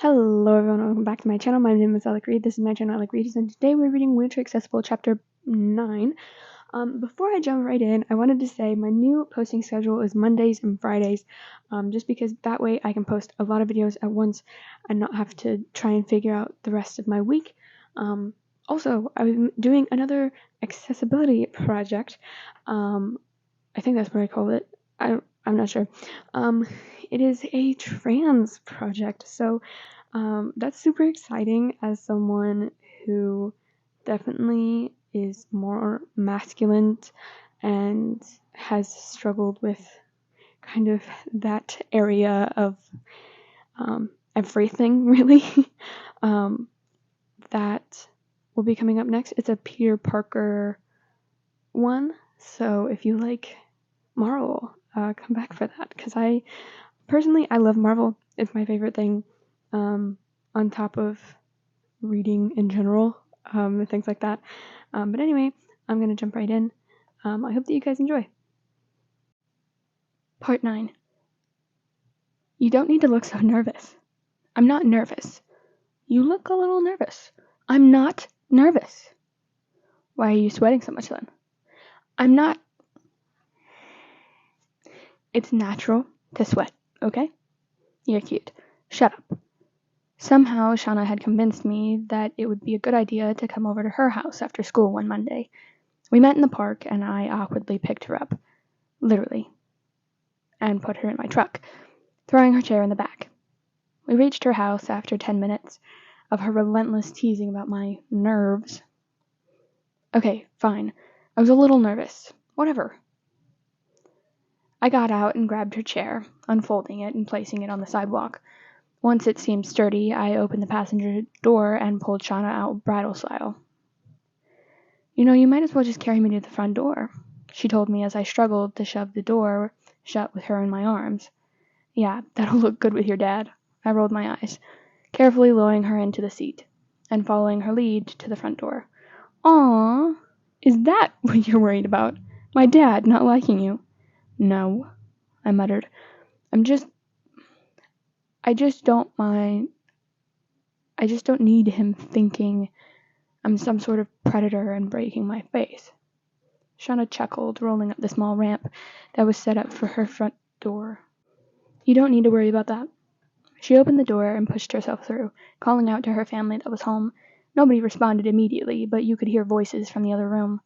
Hello everyone, welcome back to my channel. My name is Alec Reed. This is my channel, Alec Reed, and today we're reading Wheelchair Accessible Chapter 9. Before I jump right in, I wanted to say my new posting schedule is Mondays and Fridays, just because that way I can post a lot of videos at once and not have to try and figure out the rest of my week. Also, I'm doing another accessibility project. I think that's what I call it. I'm not sure. It is a trans project, so that's super exciting as someone who definitely is more masculine and has struggled with kind of that area of everything, really. That will be coming up next. It's a Peter Parker one, so if you like Marvel, come back for that, because I love Marvel. It's my favorite thing, on top of reading in general, and things like that. But anyway, I'm gonna jump right in. I hope that you guys enjoy. Part 9. You don't need to look so nervous. I'm not nervous. You look a little nervous. I'm not nervous. Why are you sweating so much then? I'm not. It's natural to sweat, okay? You're cute. Shut up. Somehow Shauna had convinced me that it would be a good idea to come over to her house after school one Monday. We met in the park and I awkwardly picked her up, literally, and put her in my truck, throwing her chair in the back. We reached her house after 10 minutes of her relentless teasing about my nerves. Okay, fine. I was a little nervous. Whatever. I got out and grabbed her chair, unfolding it and placing it on the sidewalk. Once it seemed sturdy, I opened the passenger door and pulled Shauna out bridal style. You know, you might as well just carry me to the front door, she told me as I struggled to shove the door shut with her in my arms. Yeah, that'll look good with your dad. I rolled my eyes, carefully lowering her into the seat, and following her lead to the front door. Aww, is that what you're worried about? My dad not liking you? No, I muttered. I just don't need him thinking I'm some sort of predator and breaking my face. Shauna chuckled, rolling up the small ramp that was set up for her front door. You don't need to worry about that. She opened the door and pushed herself through, calling out to her family that was home. Nobody responded immediately, but you could hear voices from the other room.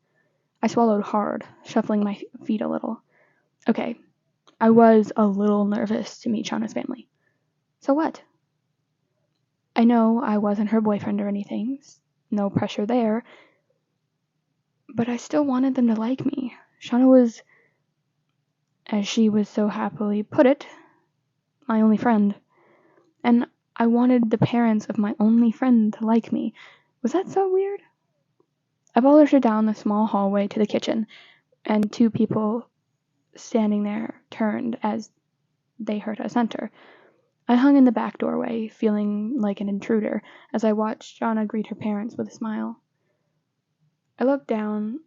I swallowed hard, shuffling my feet a little. Okay, I was a little nervous to meet Shauna's family. So what? I know I wasn't her boyfriend or anything. No pressure there. But I still wanted them to like me. Shauna was, as she was so happily put it, my only friend. And I wanted the parents of my only friend to like me. Was that so weird? I followed her down the small hallway to the kitchen, and two people standing there turned as they heard us enter. I hung in the back doorway, feeling like an intruder, as I watched Shauna greet her parents with a smile. I looked down.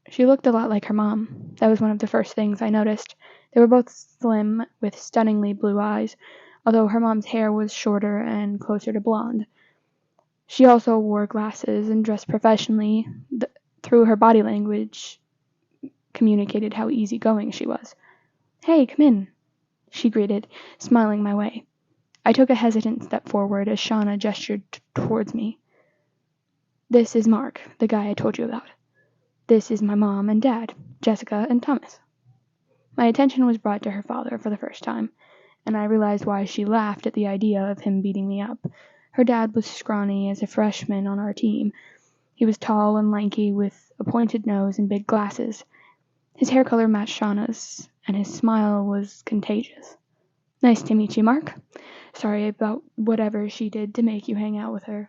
She looked a lot like her mom. That was one of the first things I noticed. They were both slim, with stunningly blue eyes, although her mom's hair was shorter and closer to blonde. She also wore glasses and dressed professionally. Through her body language, communicated how easygoing she was. Hey, come in, she greeted, smiling my way. I took a hesitant step forward as Shauna gestured towards me. This is Mark, the guy I told you about. This is my mom and dad, Jessica and Thomas. My attention was brought to her father for the first time, and I realized why she laughed at the idea of him beating me up. Her dad was scrawny as a freshman on our team. He was tall and lanky with a pointed nose and big glasses. His hair color matched Shauna's, and his smile was contagious. Nice to meet you, Mark. Sorry about whatever she did to make you hang out with her.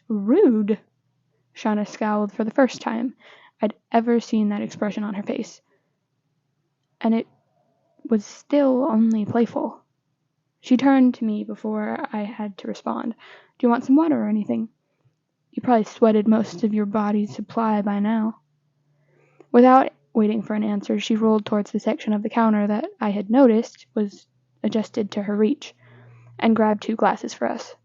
Rude. Shauna scowled for the first time I'd ever seen that expression on her face. And it was still only playful. She turned to me before I had to respond. Do you want some water or anything? You probably sweated most of your body's supply by now. Without waiting for an answer, she rolled towards the section of the counter that I had noticed was adjusted to her reach, and grabbed 2 glasses for us.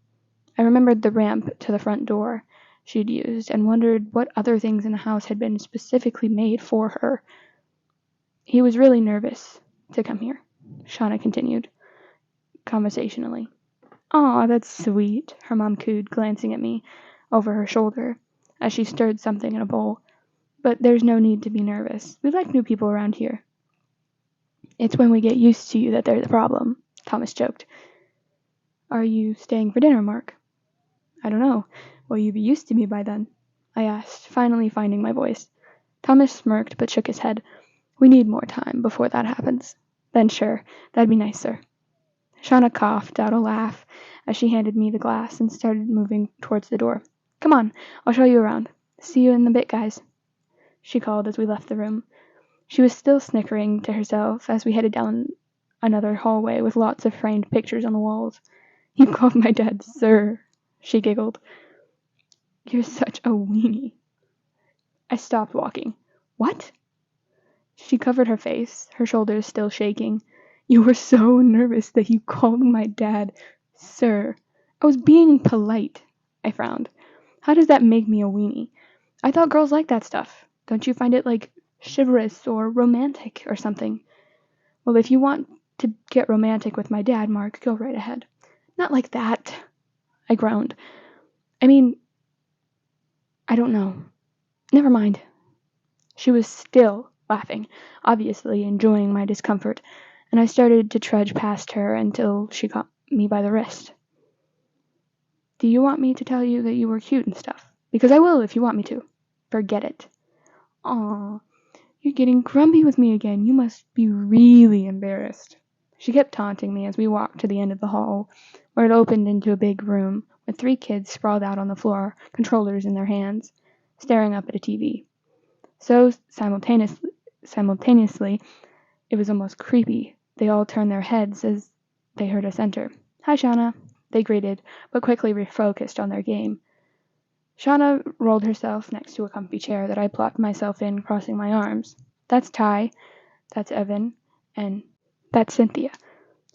I remembered the ramp to the front door she'd used and wondered what other things in the house had been specifically made for her. He was really nervous to come here, Shauna continued, conversationally. Aw, that's sweet, her mom cooed, glancing at me over her shoulder as she stirred something in a bowl. But there's no need to be nervous. We like new people around here. It's when we get used to you that they're the problem, Thomas joked. Are you staying for dinner, Mark? I don't know. Will you be used to me by then? I asked, finally finding my voice. Thomas smirked but shook his head. We need more time before that happens. Then sure, that'd be nice, sir. Shauna coughed out a laugh as she handed me the glass and started moving towards the door. Come on, I'll show you around. See you in a bit, guys, she called as we left the room. She was still snickering to herself as we headed down another hallway with lots of framed pictures on the walls. You called my dad sir, she giggled. You're such a weenie. I stopped walking. What? She covered her face, her shoulders still shaking. You were so nervous that you called my dad sir. I was being polite, I frowned. How does that make me a weenie? I thought girls liked that stuff. Don't you find it, like, chivalrous or romantic or something? Well, if you want to get romantic with my dad, Mark, go right ahead. Not like that, I groaned. I mean, I don't know. Never mind. She was still laughing, obviously enjoying my discomfort, and I started to trudge past her until she caught me by the wrist. Do you want me to tell you that you were cute and stuff? Because I will if you want me to. Forget it. Aw, you're getting grumpy with me again. You must be really embarrassed. She kept taunting me as we walked to the end of the hall, where it opened into a big room with 3 kids sprawled out on the floor, controllers in their hands, staring up at a TV. So simultaneously, it was almost creepy. They all turned their heads as they heard us enter. Hi, Shauna, they greeted, but quickly refocused on their game. Shauna rolled herself next to a comfy chair that I plopped myself in, crossing my arms. That's Ty, that's Evan, and that's Cynthia.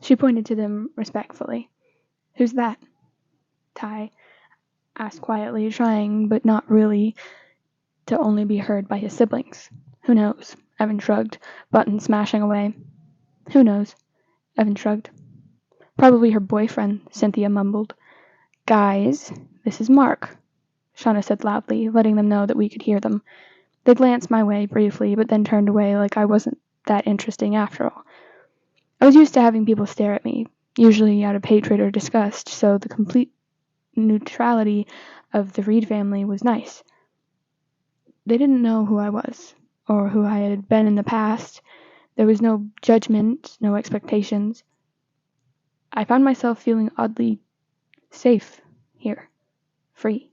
She pointed to them respectfully. Who's that? Ty asked quietly, trying, but not really, to only be heard by his siblings. Who knows? Evan shrugged, button smashing away. Who knows? Evan shrugged. Probably her boyfriend, Cynthia mumbled. Guys, this is Mark, Shauna said loudly, letting them know that we could hear them. They glanced my way briefly, but then turned away like I wasn't that interesting after all. I was used to having people stare at me, usually out of hatred or disgust, so the complete neutrality of the Reed family was nice. They didn't know who I was, or who I had been in the past. There was no judgment, no expectations. I found myself feeling oddly safe here, free.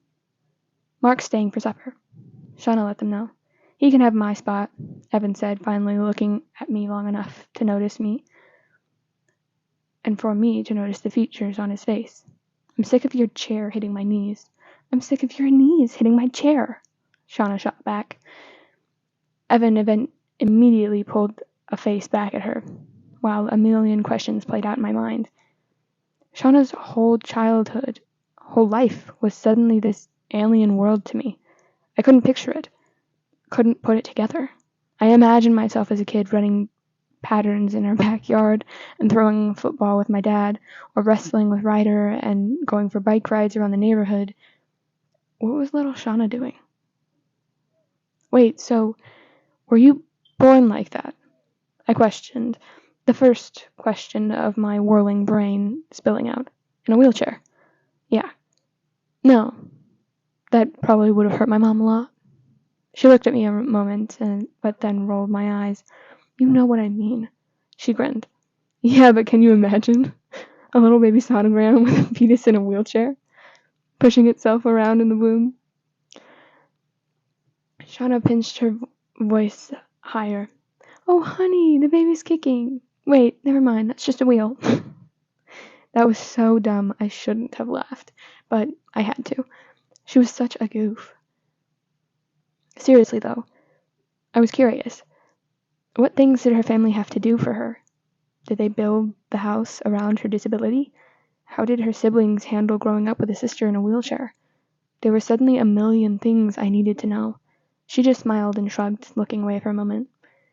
Mark's staying for supper. Shauna let them know. He can have my spot, Evan said, finally looking at me long enough to notice me, and for me to notice the features on his face. I'm sick of your chair hitting my knees. I'm sick of your knees hitting my chair, Shauna shot back. Evan immediately pulled a face back at her, while a million questions played out in my mind. Shauna's whole childhood, whole life, was suddenly this alien world to me. I couldn't picture it, couldn't put it together. I imagined myself as a kid running patterns in our backyard and throwing a football with my dad, or wrestling with Ryder and going for bike rides around the neighborhood. What was little Shauna doing? Wait, so were you born like that? I questioned, the first question of my whirling brain spilling out. In a wheelchair? Yeah. No. That probably would have hurt my mom a lot. She looked at me a moment, but then rolled my eyes. You know what I mean. She grinned. Yeah, but can you imagine? A little baby sonogram with a fetus in a wheelchair, pushing itself around in the womb. Shauna pinched her voice higher. Oh, honey, the baby's kicking. Wait, never mind, that's just a wheel. That was so dumb, I shouldn't have laughed, but I had to. She was such a goof. Seriously, though, I was curious. What things did her family have to do for her? Did they build the house around her disability? How did her siblings handle growing up with a sister in a wheelchair? There were suddenly a million things I needed to know. She just smiled and shrugged, looking away for a moment.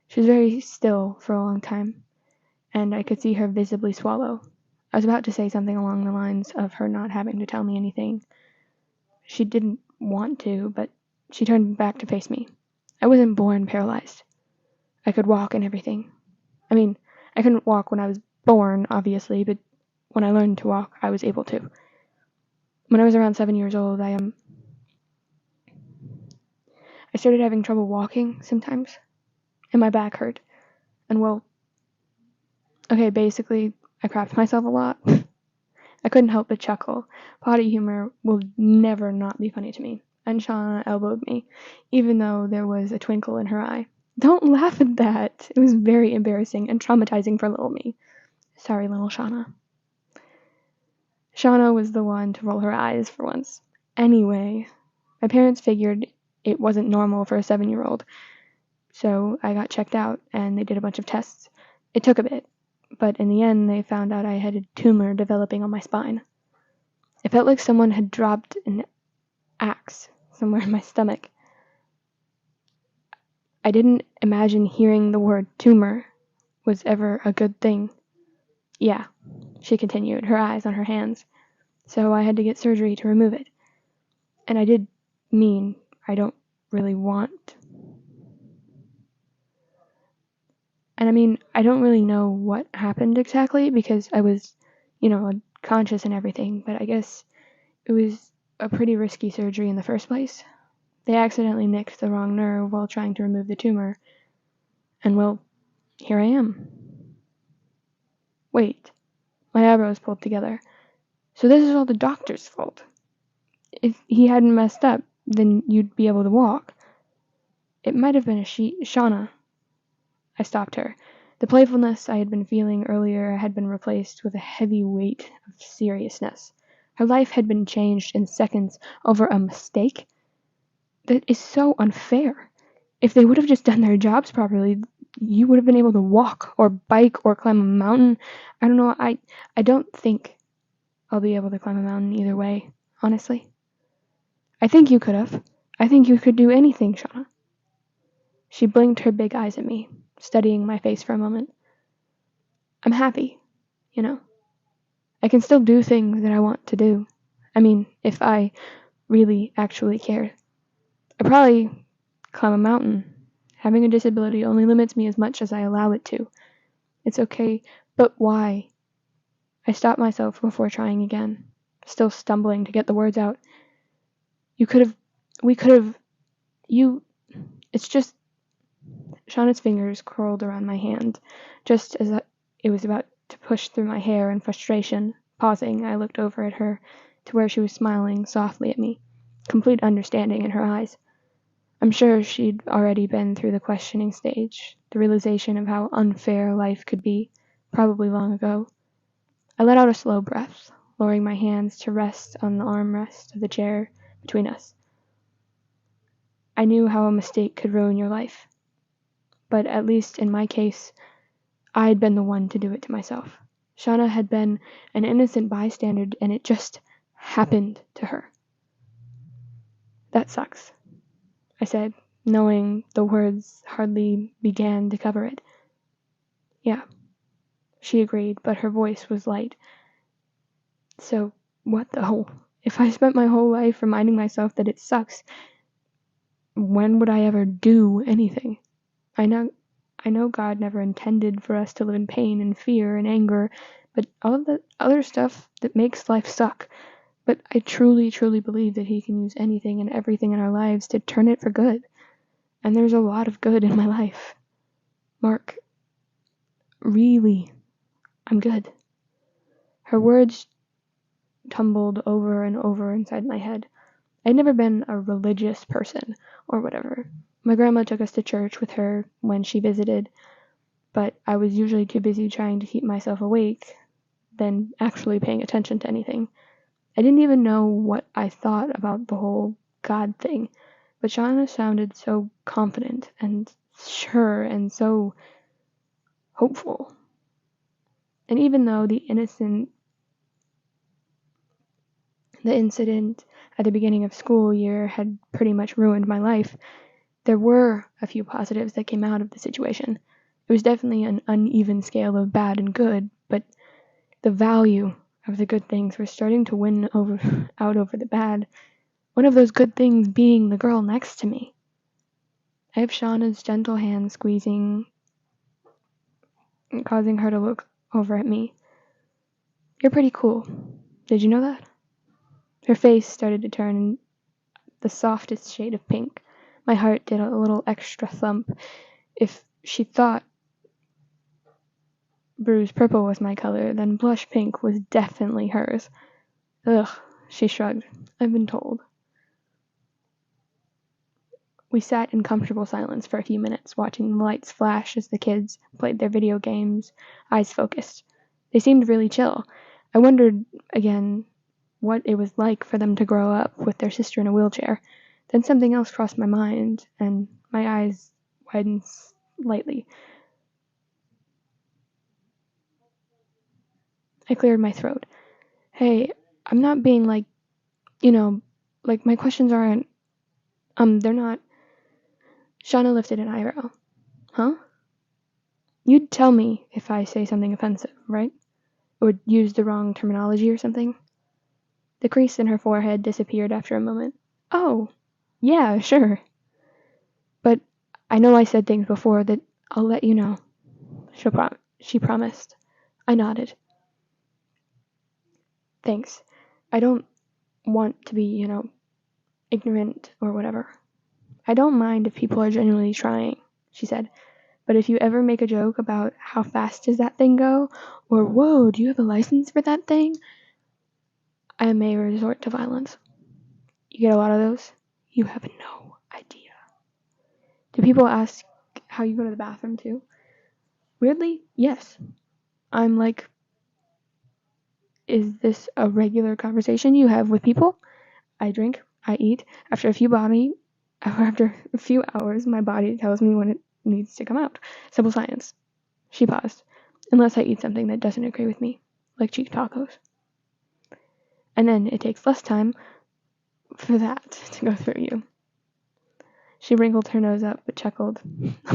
She was very still for a long time, and I could see her visibly swallow. I was about to say something along the lines of her not having to tell me anything. She didn't want to, but she turned back to face me. I wasn't born paralyzed. I could walk and everything. I mean, I couldn't walk when I was born, obviously, but when I learned to walk, I was able to. When I was around 7 years old, I started having trouble walking sometimes, and my back hurt. And well, okay, basically, I crapped myself a lot. I couldn't help but chuckle. Potty humor will never not be funny to me. And Shauna elbowed me, even though there was a twinkle in her eye. Don't laugh at that. It was very embarrassing and traumatizing for little me. Sorry, little Shauna. Shauna was the one to roll her eyes for once. Anyway, my parents figured it wasn't normal for a 7-year-old, so I got checked out and they did a bunch of tests. It took a bit, but in the end they found out I had a tumor developing on my spine. It felt like someone had dropped an axe somewhere in my stomach. I didn't imagine hearing the word tumor was ever a good thing. Yeah, she continued, her eyes on her hands. So I had to get surgery to remove it. And I did mean I don't really want. And I mean, I don't really know what happened exactly because I was, conscious and everything, but I guess it was a pretty risky surgery in the first place. They accidentally nicked the wrong nerve while trying to remove the tumor. And well, here I am. Wait, my eyebrows pulled together. So this is all the doctor's fault. If he hadn't messed up, then you'd be able to walk. It might have been Shauna. I stopped her. The playfulness I had been feeling earlier had been replaced with a heavy weight of seriousness. Her life had been changed in seconds over a mistake? That is so unfair. If they would have just done their jobs properly, you would have been able to walk or bike or climb a mountain. I don't know, I don't think I'll be able to climb a mountain either way, honestly. I think you could have. I think you could do anything, Shauna. She blinked her big eyes at me, studying my face for a moment. I'm happy, I can still do things that I want to do. I mean, if I really actually cared. I probably climb a mountain. Having a disability only limits me as much as I allow it to. It's okay, but why? I stopped myself before trying again, still stumbling to get the words out. It's just. Shauna's fingers curled around my hand, just as it was about to push through my hair in frustration. Pausing, I looked over at her, to where she was smiling softly at me, complete understanding in her eyes. I'm sure she'd already been through the questioning stage, the realization of how unfair life could be, probably long ago. I let out a slow breath, lowering my hands to rest on the armrest of the chair between us. I knew how a mistake could ruin your life. But at least in my case, I'd been the one to do it to myself. Shauna had been an innocent bystander, and it just happened to her. That sucks, I said, knowing the words hardly began to cover it. Yeah, she agreed, but her voice was light. So, what though? If I spent my whole life reminding myself that it sucks, when would I ever do anything? I know God never intended for us to live in pain and fear and anger, but all of the other stuff that makes life suck. But I truly, truly believe that He can use anything and everything in our lives to turn it for good. And there's a lot of good in my life. Mark, really, I'm good. Her words tumbled over and over inside my head. I'd never been a religious person, or whatever. My grandma took us to church with her when she visited, but I was usually too busy trying to keep myself awake than actually paying attention to anything. I didn't even know what I thought about the whole God thing, but Shauna sounded so confident and sure and so hopeful. And even though the incident at the beginning of school year had pretty much ruined my life, there were a few positives that came out of the situation. It was definitely an uneven scale of bad and good, but the value of the good things were starting to win out over the bad. One of those good things being the girl next to me. I have Shauna's gentle hand squeezing, causing her to look over at me. You're pretty cool. Did you know that? Her face started to turn the softest shade of pink. My heart did a little extra thump. If she thought bruise purple was my color, then blush pink was definitely hers. Ugh, she shrugged. I've been told. We sat in comfortable silence for a few minutes, watching the lights flash as the kids played their video games, eyes focused. They seemed really chill. I wondered, again, what it was like for them to grow up with their sister in a wheelchair. Then something else crossed my mind, and my eyes widened slightly. I cleared my throat. Hey, I'm not being like, my questions aren't, they're not. Shauna lifted an eyebrow. Huh? You'd tell me if I say something offensive, right? Or use the wrong terminology or something? The crease in her forehead disappeared after a moment. Oh, yeah, sure. But I know I said things before that I'll let you know. She promised. I nodded. Thanks. I don't want to be, ignorant or whatever. I don't mind if people are genuinely trying, she said. But if you ever make a joke about how fast does that thing go, or whoa, do you have a license for that thing, I may resort to violence. You get a lot of those? You have no idea. Do people ask how you go to the bathroom too? Weirdly, yes. I'm like, is this a regular conversation you have with people? I drink, I eat. After a few hours, my body tells me when it needs to come out. Simple science. She paused. Unless I eat something that doesn't agree with me, like cheap tacos. And then it takes less time for that to go through you. She wrinkled her nose up but chuckled.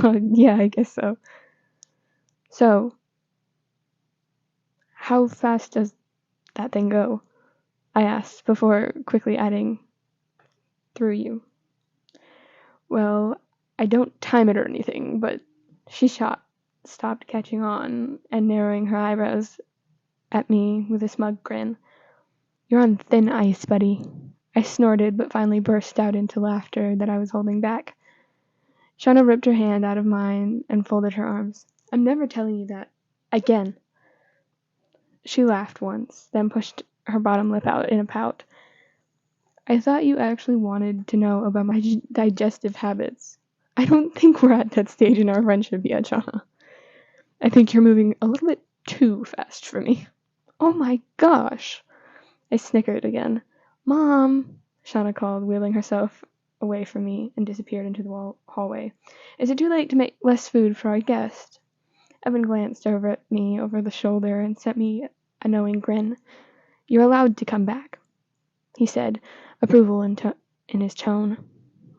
Oh, yeah, I guess so. So, how fast does that thing go? I asked before quickly adding, through you. Well, I don't time it or anything, but she stopped catching on and narrowing her eyebrows at me with a smug grin. You're on thin ice, buddy. I snorted, but finally burst out into laughter that I was holding back. Shauna ripped her hand out of mine and folded her arms. I'm never telling you that again. She laughed once, then pushed her bottom lip out in a pout. I thought you actually wanted to know about my digestive habits. I don't think we're at that stage in our friendship yet, Shauna. I think you're moving a little bit too fast for me. Oh my gosh. I snickered again. Mom, Shauna called, wheeling herself away from me and disappeared into the hallway. Is it too late to make less food for our guest? Evan glanced over at me over the shoulder and sent me a knowing grin. You're allowed to come back, he said, approval in his tone.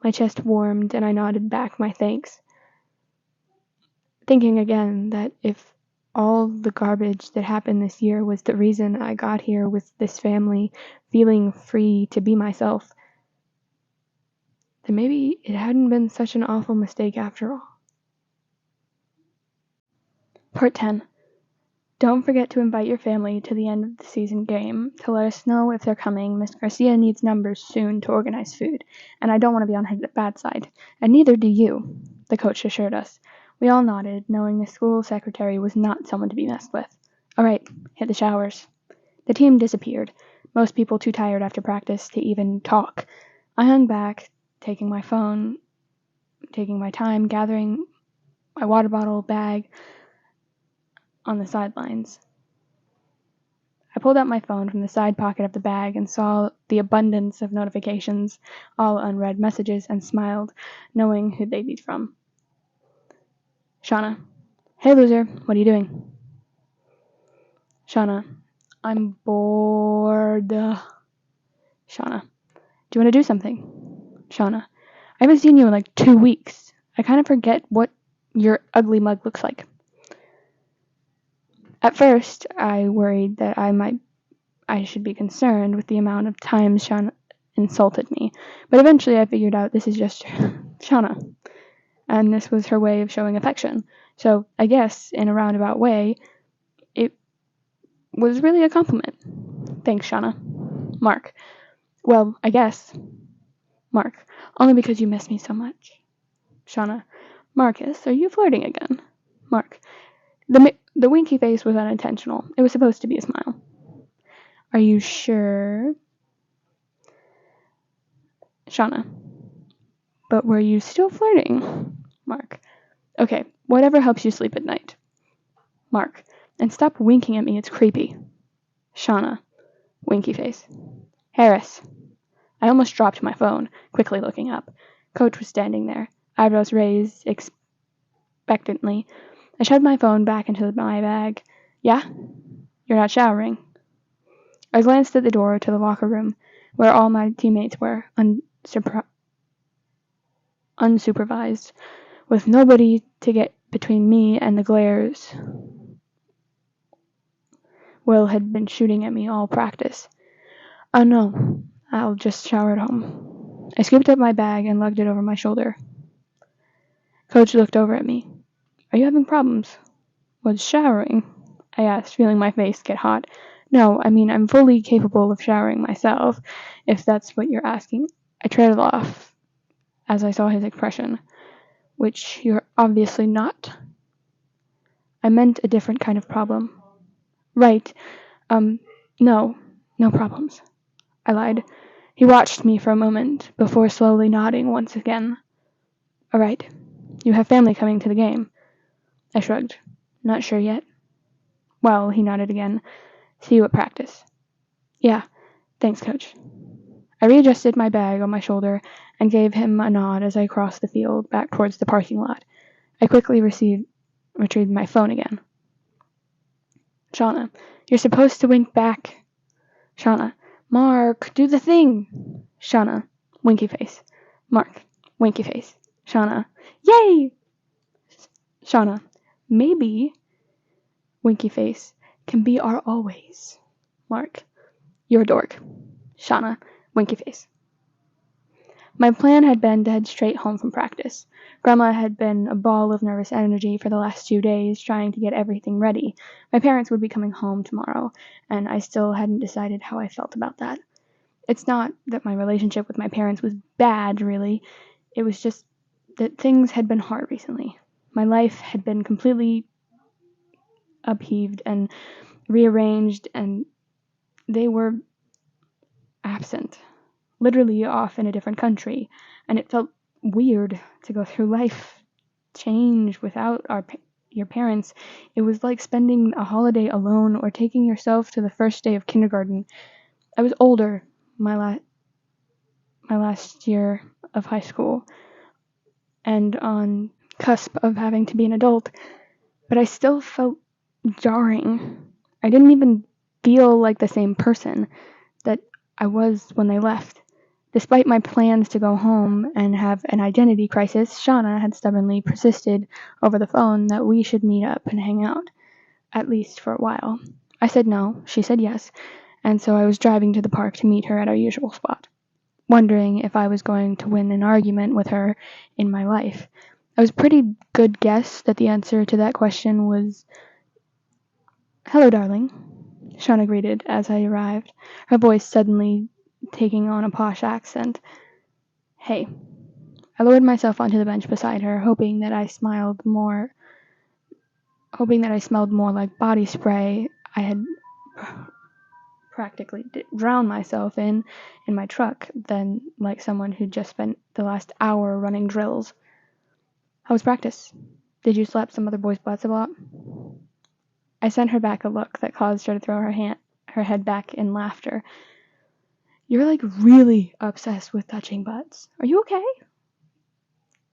My chest warmed and I nodded back my thanks, thinking again that if all the garbage that happened this year was the reason I got here with this family, feeling free to be myself, then maybe it hadn't been such an awful mistake after all. Part 10. Don't forget to invite your family to the end of the season game to let us know if they're coming. Miss Garcia needs numbers soon to organize food, and I don't want to be on her bad side. And neither do you, the coach assured us. We all nodded, knowing the school secretary was not someone to be messed with. All right, hit the showers. The team disappeared, most people too tired after practice to even talk. I hung back, taking my time, gathering my water bottle, bag on the sidelines. I pulled out my phone from the side pocket of the bag and saw the abundance of notifications, all unread messages, and smiled, knowing who they'd be from. Shauna. Hey, loser. What are you doing? Shauna, I'm bored. Shauna, do you want to do something? Shauna, I haven't seen you in like 2 weeks. I kind of forget what your ugly mug looks like. At first, I worried that I should be concerned with the amount of times Shauna insulted me, but eventually I figured out this is just Shauna, and this was her way of showing affection. So I guess, in a roundabout way, it was really a compliment. Thanks, Shauna. Mark. Well, I guess. Mark. Only because you miss me so much. Shauna. Marcus, are you flirting again? Mark. The winky face was unintentional. It was supposed to be a smile. Are you sure? Shauna. But were you still flirting? Mark. Okay, whatever helps you sleep at night. Mark. And stop winking at me, it's creepy. Shauna. Winky face. Harris. I almost dropped my phone, quickly looking up. Coach was standing there, eyebrows raised expectantly. I shoved my phone back into my bag. Yeah? You're not showering. I glanced at the door to the locker room, where all my teammates were, unsupervised, with nobody to get between me and the glares Will had been shooting at me all practice. Oh no, I'll just shower at home. I scooped up my bag and lugged it over my shoulder. Coach looked over at me. Are you having problems? With showering? I asked, feeling my face get hot. No, I mean, I'm fully capable of showering myself, if that's what you're asking. I trailed off as I saw his expression. Which you're obviously not. I meant a different kind of problem. Right. No problems. I lied. He watched me for a moment before slowly nodding once again. All right. You have family coming to the game. I shrugged. Not sure yet. Well, he nodded again. See you at practice. Yeah. Thanks, Coach. I readjusted my bag on my shoulder and gave him a nod as I crossed the field back towards the parking lot. I quickly retrieved my phone again. Shauna, you're supposed to wink back. Shauna, Mark, do the thing. Shauna, winky face. Mark, winky face. Shauna, yay! Shauna, maybe, winky face, can be our always. Mark, you're a dork. Shauna, winky face. My plan had been to head straight home from practice. Grandma had been a ball of nervous energy for the last 2 days, trying to get everything ready. My parents would be coming home tomorrow, and I still hadn't decided how I felt about that. It's not that my relationship with my parents was bad, really. It was just that things had been hard recently. My life had been completely upheaved and rearranged, and they were absent. Literally off in a different country, and it felt weird to go through life change without your parents. It was like spending a holiday alone or taking yourself to the first day of kindergarten. I was older my last year of high school and on cusp of having to be an adult, but I still felt jarring. I didn't even feel like the same person that I was when they left. Despite my plans to go home and have an identity crisis, Shauna had stubbornly persisted over the phone that we should meet up and hang out, at least for a while. I said no, she said yes, and so I was driving to the park to meet her at our usual spot, wondering if I was going to win an argument with her in my life. I was a pretty good guess that the answer to that question was, hello, darling, Shauna greeted as I arrived, her voice suddenly taking on a posh accent. Hey. I lowered myself onto the bench beside her, hoping that I smelled more like body spray I had practically drowned myself in my truck than like someone who'd just spent the last hour running drills. How was practice? Did you slap some other boys' butts a lot? I sent her back a look that caused her to throw her head back in laughter. You're like really obsessed with touching butts. Are you okay?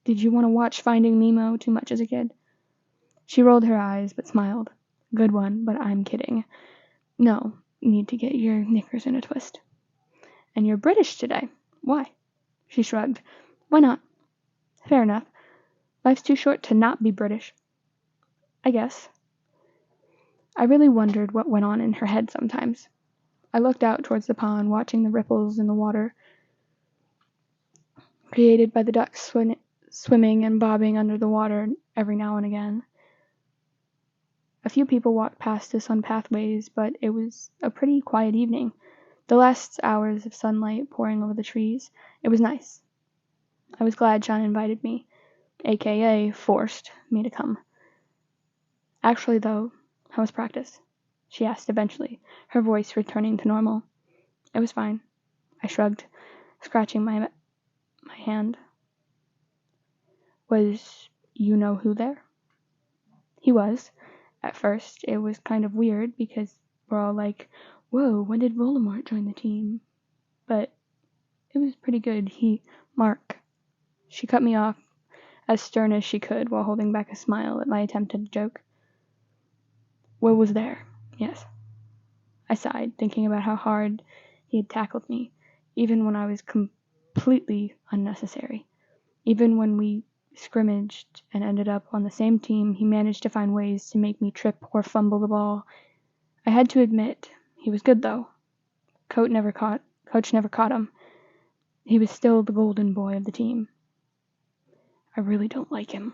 Did you want to watch Finding Nemo too much as a kid? She rolled her eyes but smiled. Good one, but I'm kidding. No, need to get your knickers in a twist. And you're British today. Why? She shrugged. Why not? Fair enough. Life's too short to not be British. I guess. I really wondered what went on in her head sometimes. I looked out towards the pond, watching the ripples in the water created by the ducks swimming and bobbing under the water every now and again. A few people walked past us on pathways, but it was a pretty quiet evening. The last hours of sunlight pouring over the trees. It was nice. I was glad John invited me, aka forced me to come. Actually, though, how was practice? She asked eventually, her voice returning to normal. It was fine. I shrugged, scratching my hand. Was you-know-who there? He was. At first, it was kind of weird because we're all like, whoa, when did Voldemort join the team? But it was pretty good. Mark. She cut me off as stern as she could while holding back a smile at my attempt at a joke. Will was there, yes. I sighed, thinking about how hard he had tackled me, even when I was completely unnecessary. Even when we scrimmaged and ended up on the same team, he managed to find ways to make me trip or fumble the ball. I had to admit, he was good though. Coach never caught him. He was still the golden boy of the team. I really don't like him,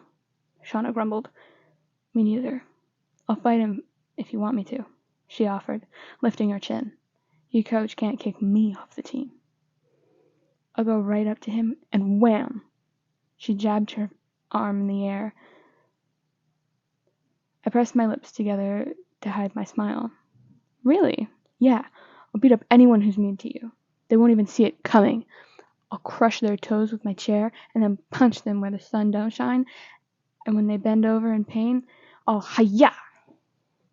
Shauna grumbled. Me neither. I'll fight him if you want me to, she offered, lifting her chin. Your coach can't kick me off the team. I'll go right up to him and wham! She jabbed her arm in the air. I pressed my lips together to hide my smile. Really? Yeah, I'll beat up anyone who's mean to you. They won't even see it coming. I'll crush their toes with my chair and then punch them where the sun don't shine, and when they bend over in pain, I'll hi-ya!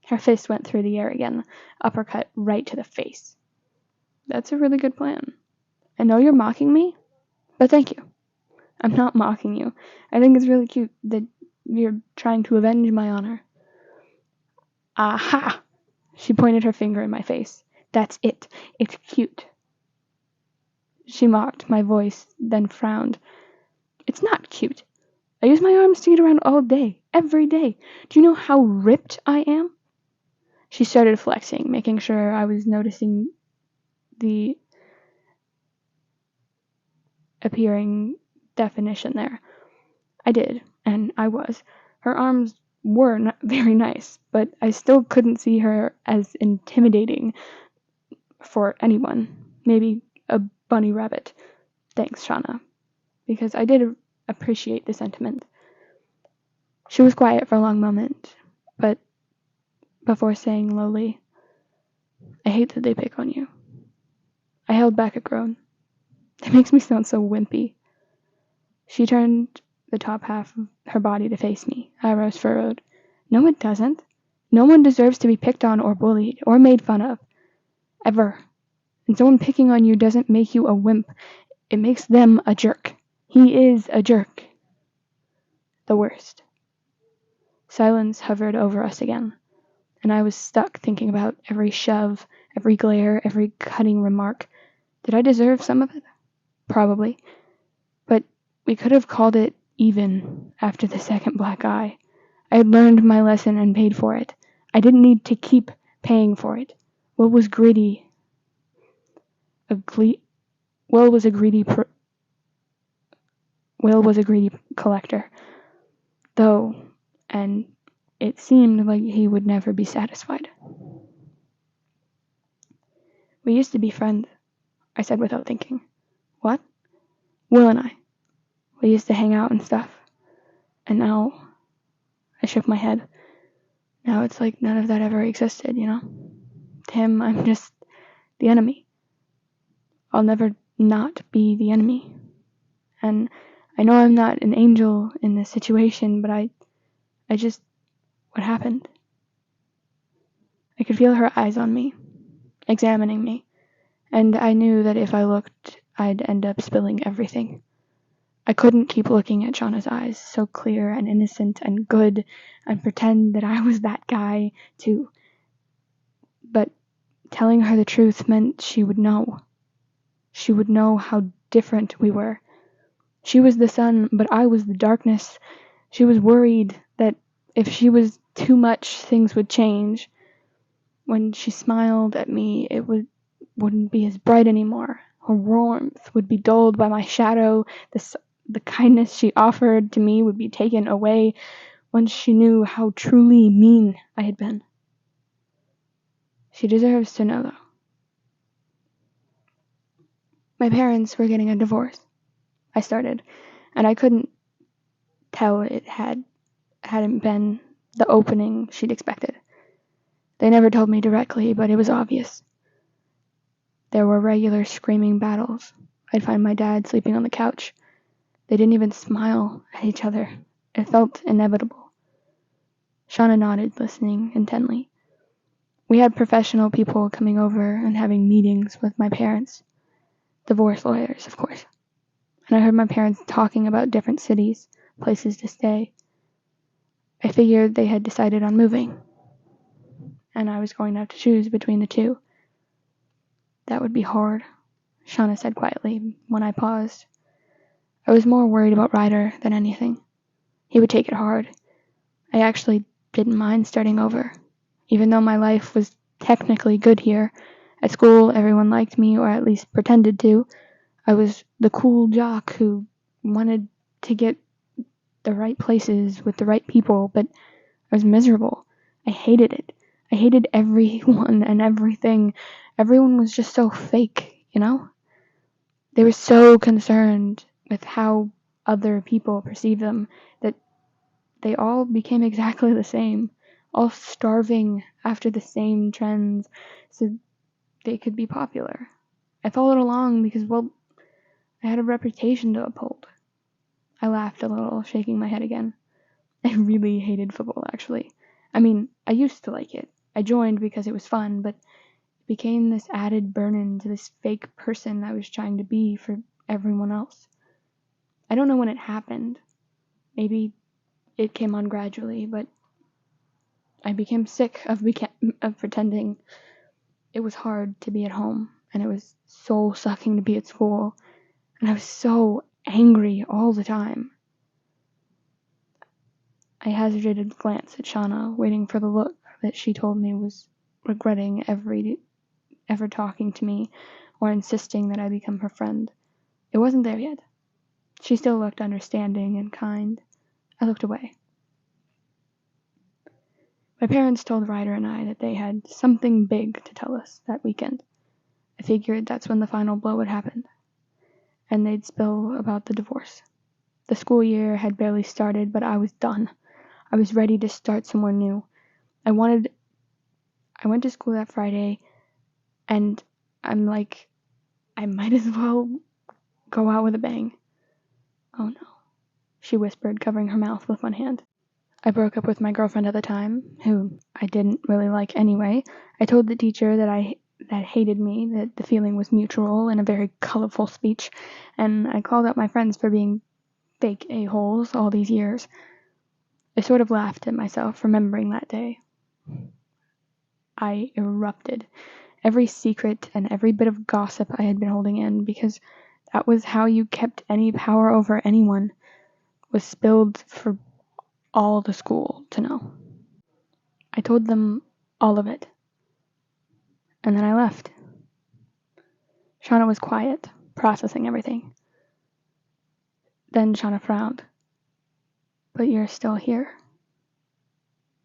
Her fist went through the air again, uppercut right to the face. That's a really good plan. I know you're mocking me, but thank you. I'm not mocking you. I think it's really cute that you're trying to avenge my honor. Aha! She pointed her finger in my face. That's it. It's cute. She mocked my voice, then frowned. It's not cute. I use my arms to get around all day, every day. Do you know how ripped I am? She started flexing, making sure I was noticing the appearing definition there. I did, and I was. Her arms were not very nice, but I still couldn't see her as intimidating for anyone. Maybe a bunny rabbit. Thanks, Shauna, because I did appreciate the sentiment. She was quiet for a long moment, but before saying lowly, I hate that they pick on you. I held back a groan. It makes me sound so wimpy. She turned the top half of her body to face me, eyebrows furrowed. No, it doesn't. No one deserves to be picked on or bullied or made fun of. Ever. And someone picking on you doesn't make you a wimp. It makes them a jerk. He is a jerk. The worst. Silence hovered over us again, and I was stuck thinking about every shove, every glare, every cutting remark. Did I deserve some of it? Probably. But we could have called it even after the second black eye. I had learned my lesson and paid for it. I didn't need to keep paying for it. Will was greedy. Will was a greedy collector, though, and it seemed like he would never be satisfied. We used to be friends, I said without thinking. What? Will and I. We used to hang out and stuff. And now, I shook my head. Now it's like none of that ever existed, you know? To him, I'm just the enemy. I'll never not be the enemy. And I know I'm not an angel in this situation, but I just, what happened? I could feel her eyes on me, examining me, and I knew that if I looked, I'd end up spilling everything. I couldn't keep looking at Shauna's eyes, so clear and innocent and good, and pretend that I was that guy, too. But Telling her the truth meant she would know. She would know how different we were. She was the sun, but I was the darkness. She was worried that if she was too much, things would change. When she smiled at me, it wouldn't be as bright anymore. Her warmth would be dulled by my shadow. The kindness she offered to me would be taken away once she knew how truly mean I had been. She deserves to know, though. My parents were getting a divorce. I started, and I couldn't tell it hadn't been the opening she'd expected. They never told me directly, but it was obvious. There were regular screaming battles. I'd find my dad sleeping on the couch. They didn't even smile at each other. It felt inevitable. Shauna nodded, listening intently. We had professional people coming over and having meetings with my parents. Divorce lawyers, of course. And I heard my parents talking about different cities, places to stay. I figured they had decided on moving, and I was going to have to choose between the two. That would be hard, Shauna said quietly when I paused. I was more worried about Ryder than anything. He would take it hard. I actually didn't mind starting over, even though my life was technically good here. At school, everyone liked me, or at least pretended to. I was the cool jock who wanted to get the right places with the right people, but I was miserable. I hated it. I hated everyone and everything. Everyone was just so fake, you know? They were so concerned with how other people perceive them that they all became exactly the same, all starving after the same trends so they could be popular. I followed along because, well, I had a reputation to uphold. I laughed a little, shaking my head again. I really hated football, actually. I mean, I used to like it. I joined because it was fun, but it became this added burden to this fake person I was trying to be for everyone else. I don't know when it happened. Maybe it came on gradually, but I became sick of pretending. It was hard to be at home, and it was soul-sucking to be at school, and I was so angry all the time. I hazarded a glance at Shauna, waiting for the look that she told me was regretting ever talking to me or insisting that I become her friend. It wasn't there yet. She still looked understanding and kind. I looked away. My parents told Ryder and I that they had something big to tell us that weekend. I figured that's when the final blow would happen, and they'd spill about the divorce. The school year had barely started, but I was done. I was ready to start somewhere new. I went to school that Friday, and I'm like, I might as well go out with a bang. Oh no, she whispered, covering her mouth with one hand. I broke up with my girlfriend at the time, who I didn't really like anyway. I told the teacher that hated me that the feeling was mutual in a very colorful speech, and I called out my friends for being fake a-holes all these years. I sort of laughed at myself, remembering that day. I erupted. Every secret and every bit of gossip I had been holding in, because that was how you kept any power over anyone, was spilled for all the school to know. I told them all of it, and then I left. Shauna was quiet, processing everything. Then Shauna frowned. But you're still here.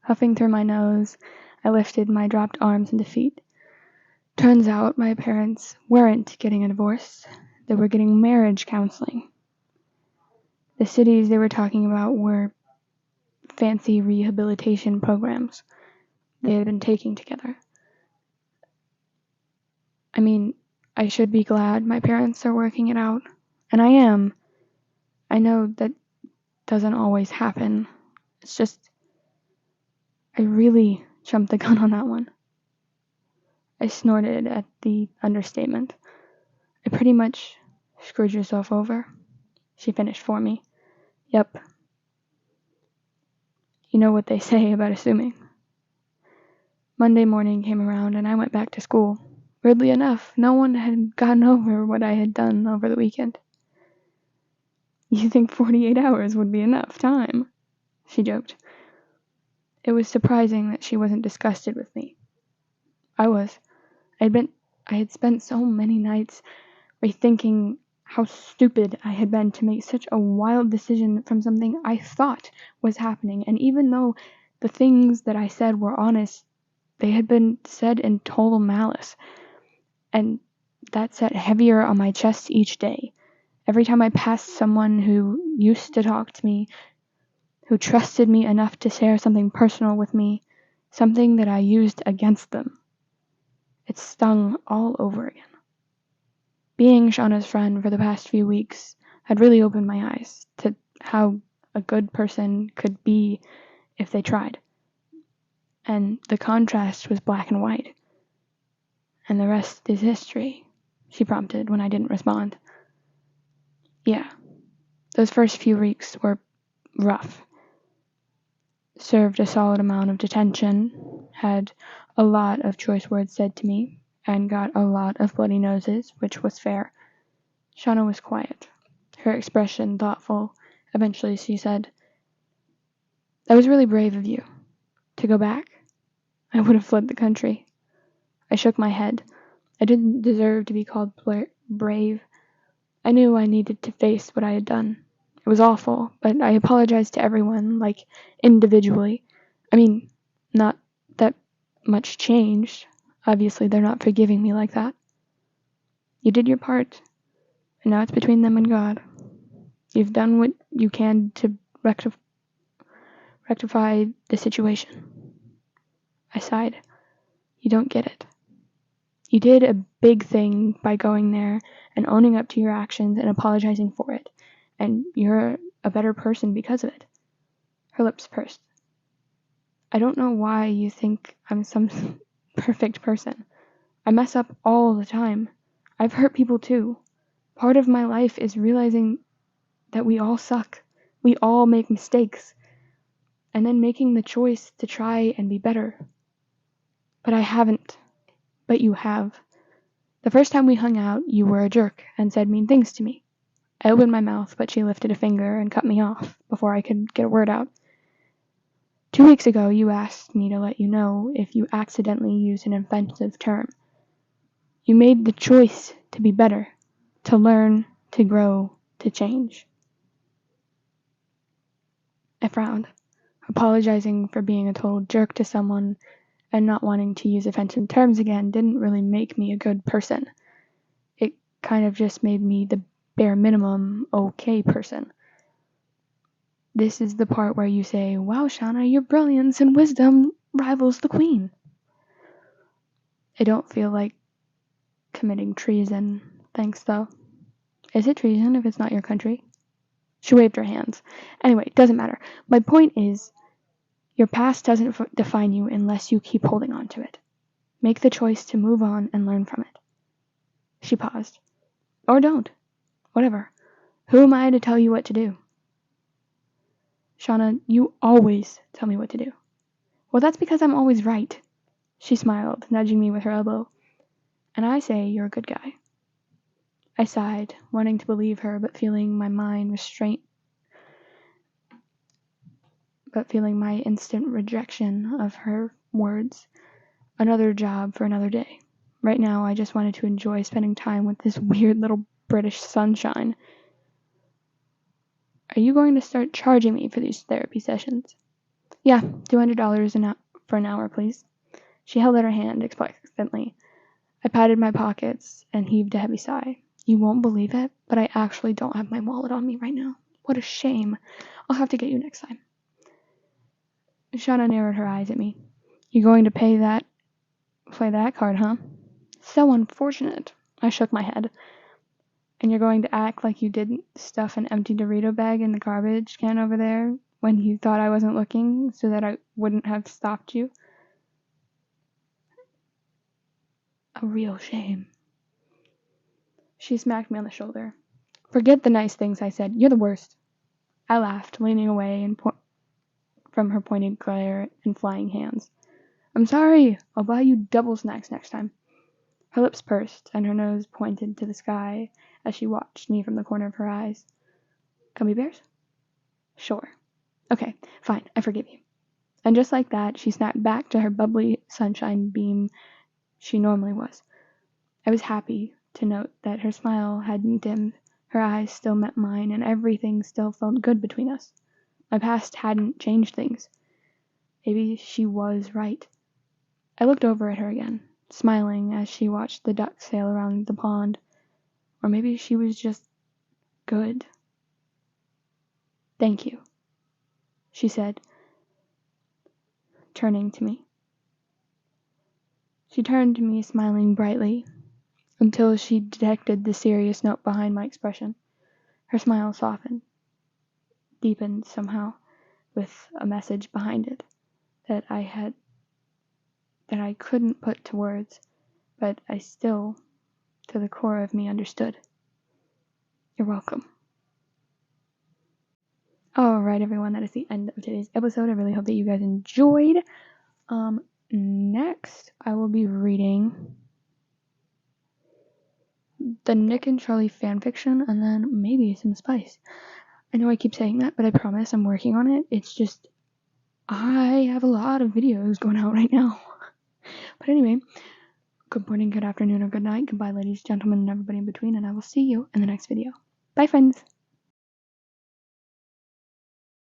Huffing through my nose, I lifted my dropped arms in defeat. Turns out my parents weren't getting a divorce. They were getting marriage counseling. The cities they were talking about were fancy rehabilitation programs they had been taking together. I mean, I should be glad my parents are working it out, and I am. I know that doesn't always happen. It's just, I really jumped the gun on that one. I snorted at the understatement. I pretty much screwed yourself over, she finished for me. Yep. You know what they say about assuming. Monday morning came around and I went back to school. Weirdly enough, no one had gotten over what I had done over the weekend. You think 48 hours would be enough time? She joked. It was surprising that she wasn't disgusted with me. I was. I had spent so many nights rethinking how stupid I had been to make such a wild decision from something I thought was happening, and even though the things that I said were honest, they had been said in total malice, and that sat heavier on my chest each day. Every time I passed someone who used to talk to me, who trusted me enough to share something personal with me, something that I used against them, it stung all over again. Being Shauna's friend for the past few weeks had really opened my eyes to how a good person could be if they tried. And the contrast was black and white. And the rest is history, she prompted when I didn't respond. Yeah, those first few weeks were rough. Served a solid amount of detention, had a lot of choice words said to me, and got a lot of bloody noses, which was fair. Shauna was quiet, her expression thoughtful. Eventually she said, "That was really brave of you. To go back? I would have fled the country." I shook my head. I didn't deserve to be called brave. I knew I needed to face what I had done. It was awful, but I apologized to everyone, like, individually. I mean, not that much changed. Obviously, they're not forgiving me like that. You did your part, and now it's between them and God. You've done what you can to rectify the situation. I sighed. You don't get it. You did a big thing by going there and owning up to your actions and apologizing for it, and you're a better person because of it. Her lips pursed. I don't know why you think I'm some perfect person. I mess up all the time. I've hurt people too. Part of my life is realizing that we all suck. We all make mistakes. And then making the choice to try and be better. But I haven't. But you have. The first time we hung out, you were a jerk and said mean things to me. I opened my mouth, but she lifted a finger and cut me off before I could get a word out. 2 weeks ago, you asked me to let you know if you accidentally used an offensive term. You made the choice to be better, to learn, to grow, to change. I frowned. Apologizing for being a total jerk to someone and not wanting to use offensive terms again didn't really make me a good person. It kind of just made me the bare minimum okay person. This is the part where you say, "Wow, Shauna, your brilliance and wisdom rivals the queen." I don't feel like committing treason, thanks though. Is it treason if it's not your country? She waved her hands. Anyway, doesn't matter. My point is, your past doesn't define you unless you keep holding on to it. Make the choice to move on and learn from it. She paused. Or don't. Whatever. Who am I to tell you what to do? Shauna, you always tell me what to do. Well, that's because I'm always right. She smiled, nudging me with her elbow. And I say you're a good guy. I sighed, wanting to believe her, but feeling my instant rejection of her words. Another job for another day. Right now, I just wanted to enjoy spending time with this weird little British sunshine. Are you going to start charging me for these therapy sessions? Yeah, $200 for an hour, please. She held out her hand expectantly. I patted my pockets and heaved a heavy sigh. You won't believe it, but I actually don't have my wallet on me right now. What a shame. I'll have to get you next time. Shauna narrowed her eyes at me. You going to play that card, huh? So unfortunate. I shook my head. And you're going to act like you didn't stuff an empty Dorito bag in the garbage can over there when you thought I wasn't looking so that I wouldn't have stopped you? A real shame. She smacked me on the shoulder. Forget the nice things I said. You're the worst. I laughed, leaning away from her pointed glare and flying hands. I'm sorry. I'll buy you double snacks next time. Her lips pursed, and her nose pointed to the sky as she watched me from the corner of her eyes. Gummy bears? Sure. Okay, fine, I forgive you. And just like that, she snapped back to her bubbly sunshine beam she normally was. I was happy to note that her smile hadn't dimmed, her eyes still met mine, and everything still felt good between us. My past hadn't changed things. Maybe she was right. I looked over at her again, smiling as she watched the ducks sail around the pond. Or maybe she was just good. Thank you, she said, turning to me. She turned to me, smiling brightly, until she detected the serious note behind my expression. Her smile softened, deepened somehow, with a message behind it that I couldn't put to words, but I still, to the core of me, understood. You're welcome. Alright, everyone, that is the end of today's episode. I really hope that you guys enjoyed. Next, I will be reading the Nick and Charlie fanfiction, and then maybe some Spice. I know I keep saying that, but I promise I'm working on it. It's just, I have a lot of videos going out right now. But anyway, good morning, good afternoon, or good night. Goodbye, ladies, gentlemen, and everybody in between, and I will see you in the next video. Bye, friends!